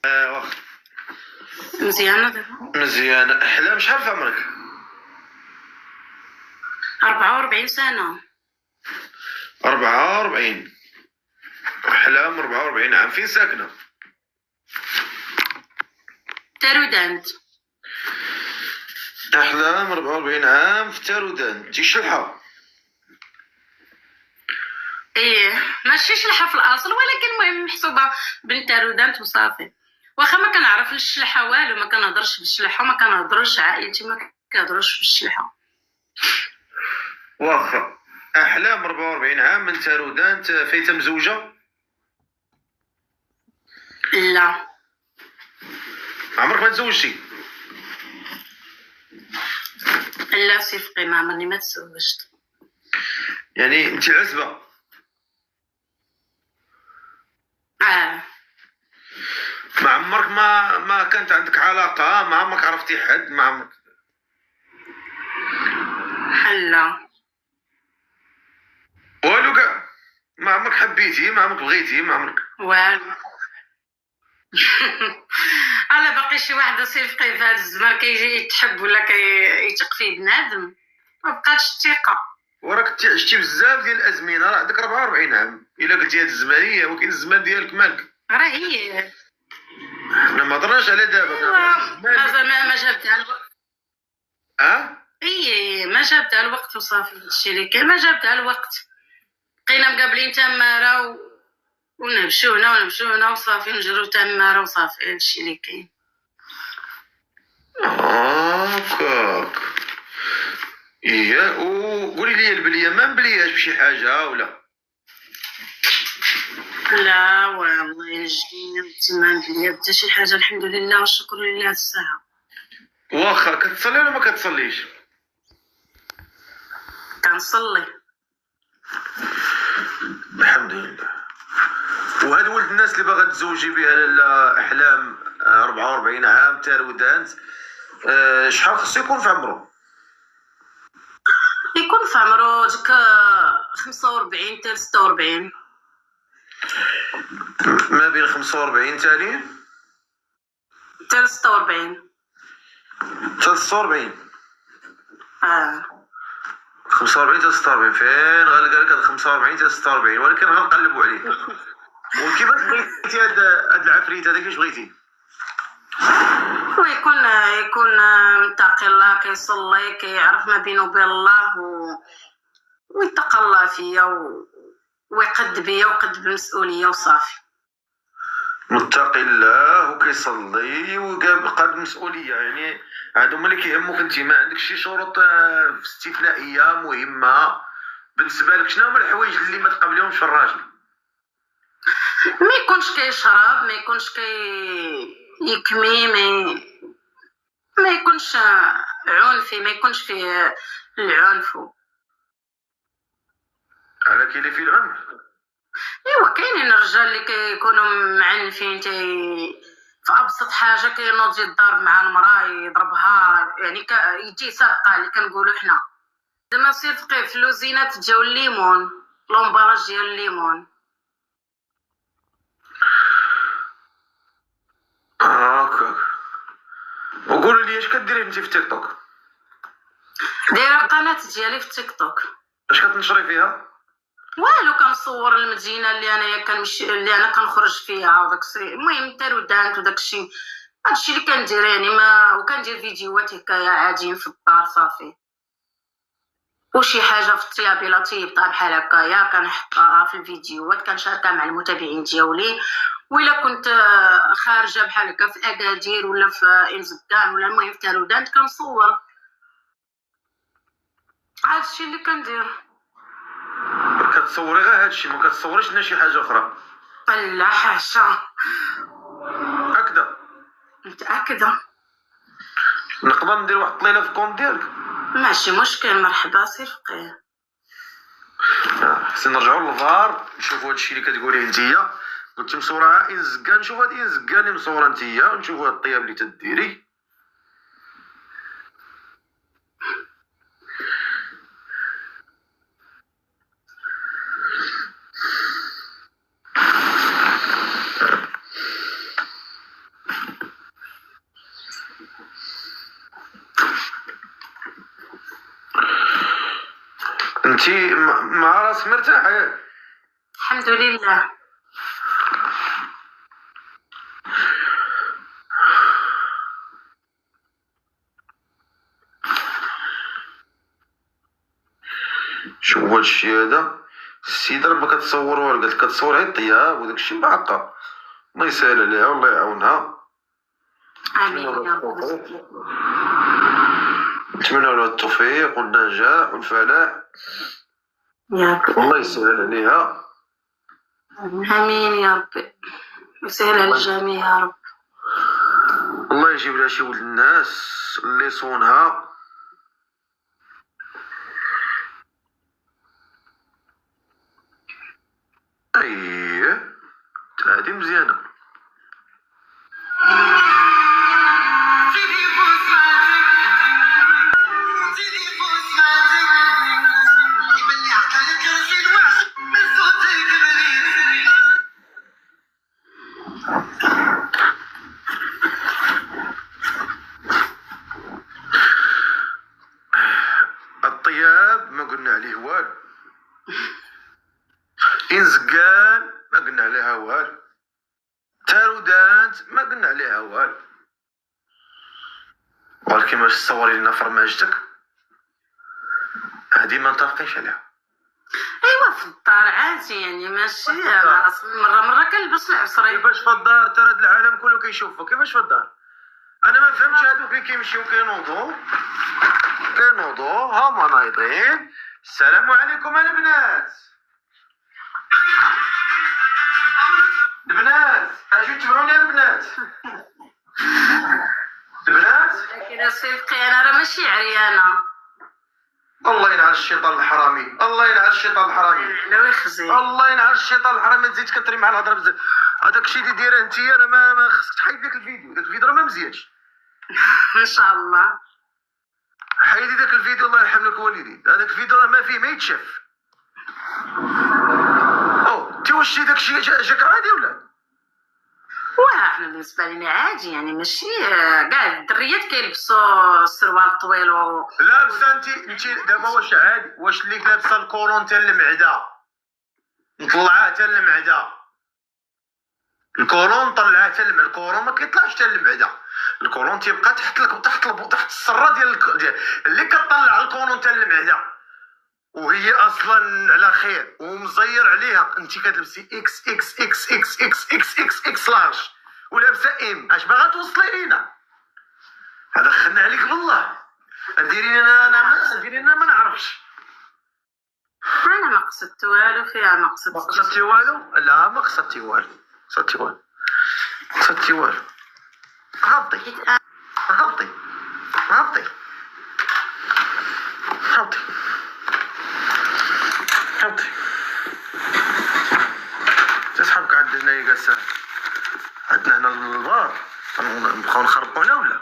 واخا. مزيانة دابا. مزيان. احلام شحال في عمرك؟ 44 سنة. 44. احلام 44 عام. فين ساكنه؟ تارودانت. احلام 44 عام في تارودان. انتي شلحه؟ ايه ماشي شلحة في الاصل، ولكن المهم محسوبة بنت تارودانت وصافي. واخا ما كنعرف الشلحة والو، ما كنهضرش بالشلحة وما كنهضرش، عائلتي ما كيهضروش بالشلحة. واخا. احلام 44 عام من تارودان، فايته مزوجه؟ لا. عمرك ما تزوجتي؟ لا صفقي، ما عمرني ما تزوجت. يعني انت عزبه؟ ما عمرك ما كانت عندك علاقه؟ ما عمرك عرفتي حد؟ ما عمرك؟ لا والو كاع؟ ما عمرك حبيتي؟ ما عمرك بغيتي؟ ما عمرك؟ والو. على باقي شي واحد صفقي في هذا الزمان كيجي يتحب ولا كيثق فيه بنادم، ما بقاتش الثقة. وراك انت عشتي بزاف ديال الازمنه، راه عندك 44 عام. الا قلتي هاد الزمانيه ولكن الزمان ديالك مالك. راه هي حنا ما هضرناش على دابا، ما جابتها الوقت. اي ما جابتها الوقت وصافي، هادشي اللي كاين، ما جابتها الوقت. بقينا مقابلين تماره ونمشيو هنا ونمشيو هنا وصافي، نجرو تماره وصافي، هادشي اللي كاين. هاكاك. ايه. وقولي لي البليه ما مبلياش بشي حاجه ولا؟ لا والله ينجينا تما بلي حتى شي حاجه، الحمد لله والشكر لله الساعه. واخا. كتصلي ولا ما كتصليش؟ كنصلي. الحمد لله. وهاد ولد الناس اللي باغا تزوجي بها لاله احلام 44 عام تارودانت، شحال خصو يكون في عمرو؟ يكون في عمرو ديك 45 حتى 46. ما بين 45 تالي حتى 46. حتى 46. 45 حتى 46. فين غنلقى لك هاد 45 حتى 46؟ ولكن غنقلبوا عليه. وكيفاش بغيتي هاد العفريت هذا؟ كيفاش بغيتي؟ ويكون متقي الله، كيصلي، كيعرف ما بينه وبين الله ويتقى الله فيا ويقد بيا ويقد بالمسؤوليه وصافي. متقي الله وكيصلي وقاد المسؤوليه، يعني هادو هما اللي كيهموك انت. ما عندك شي شروط استثنائيه مهمه بالنسبه لك؟ شنو هما الحوايج اللي ما تقبليهمش في الراجل؟ ما يكونش كيشرب، ما يكونش يكمي، ما يكونش عنفي، ما يكونش فيه العنف. على كاين فيه العنف؟ ايوا كاينين الرجال اللي كيكونوا معنفين، في ابسط حاجه كينوض يضرب مع المراه يضربها، يعني يجي سرقه اللي كنقولوا حنا. زعما صدقي في لوزينات جاو الليمون، لومبالاج ديال الليمون. هاكا. وقولوا لي اش كديري انت في تيك توك؟ دايره القناه ديالي في تيك توك. اش كتنشري فيها؟ والو، كنصور المدينه اللي انايا كنمشي، اللي انا كنخرج فيها وداكشي، المهم تارودانت وداكشي، هادشي اللي كندير يعني. ما وكندير فيديوهات هكايا عاديين في الدار صافي، وشي حاجه في الطياب الا طيبتها بحال هكايا كنحطها في الفيديوهات، كنشاركها مع المتابعين ديالي. وإلا كنت خارجه بحال هكا في اكادير ولا في انزكان ولا المهم في تارودانت كنصور. هادشي اللي كندير. كتصوري غير هادشي؟ ما كتصوريش لنا شي حاجه اخرى؟ لا حاشا. هكذا؟ متاكده. نقدر ندير واحد الطليله في الكونت ديالك؟ ماشي مشكل، مرحبا سي فقيه. حسن نرجعوا للفار نشوفوا هادشي اللي كتقوليه نتيا. كنت مصوره انزكان، نشوف هاد انزكان اللي مصوره نتيا، ونشوفوا هاد الطياب اللي تديري. انتي مع راسك مرتاحه ياك؟ الحمد لله. شوف هاد الشي هذا السيدة راه كتصور قالت كتصور غير الطياب وداك الشي معقى. الله يسهل عليها والله يعاونها. امين يا رب. نتمنى لها التوفيق والنجاح والفلاح يا رب. والله يسهل عليها. امين يا رب، ويسهل على الجميع يا رب. الله يجيب لها شي ولد الناس اللي يصونها. اييه هادي مزيانه. الطياب ما قلنا عليه والو، إنزقان ما قلنا عليها والو، تارودانت ما قلنا عليها والو. ولكن باش تصوري لنا فرماجتك هادي ما نتفقيش عليها. ايوا في الدار عادي يعني ماشي انا اصلا مره كنلبس العصري. كيفاش في الدار؟ ترى هاد العالم كله كيشوفك. كيفاش في الدار؟ انا ما فهمتش هادوك اللي كيمشيو كينوضوا هما نايضين. السلام عليكم البنات. البنات اجيو تبعوني البنات. البنات لكن صدقي انا راه ماشي عريانه. الله يلعن الشيطان الحرامي، الله يلعن الشيطان الحرامي، لا ويخزي. الله يلعن الشيطان الحرامي. ما تزيدش كتري مع الهضره بزاف. هذاك الشيء اللي دايره انت راه ما خصك تحيد داك الفيديو. داك الفيديو راه ما مزيانش. ان شاء الله حيدي داك الفيديو الله يرحم لك والديك. هذاك الفيديو راه ما فيه ما يتشاف. او انت واش داك الشيء جاك عادي ولا؟ واه بالنسبه لنا عادي يعني ماشي كاع الدريات كيلبسوا السروال طويل و لابسه انت دابا واش عادي؟ واش اللي لابسه الكولون تاع المعده مطلعاه حتى المعده؟ الكولون طلعاه حتى المعده. الكولون ما كيطلعش حتى المعده. الكولون تيبقى تحت السره ديال اللي كطلع الكولون تاع المعده، وهي اصلا على خير ومزير عليها. انت كتلبسي اكس اكس اكس اكس اكس اكس اكس اكس لارج ولابسه ام. اش باغا توصلي لينا؟ هذا خلنا عليك بالله. ديري انا ما نعرفش. انا ما قصدت والو فيها. ما قصدتي والو؟ لا ما قصدتي والو. قصدتي والو. هبطي هبطي هبطي هبطي هبطي. تصحابك عندنا جالسه عندنا هنا البار نبقاو نخربوا هنا ولا؟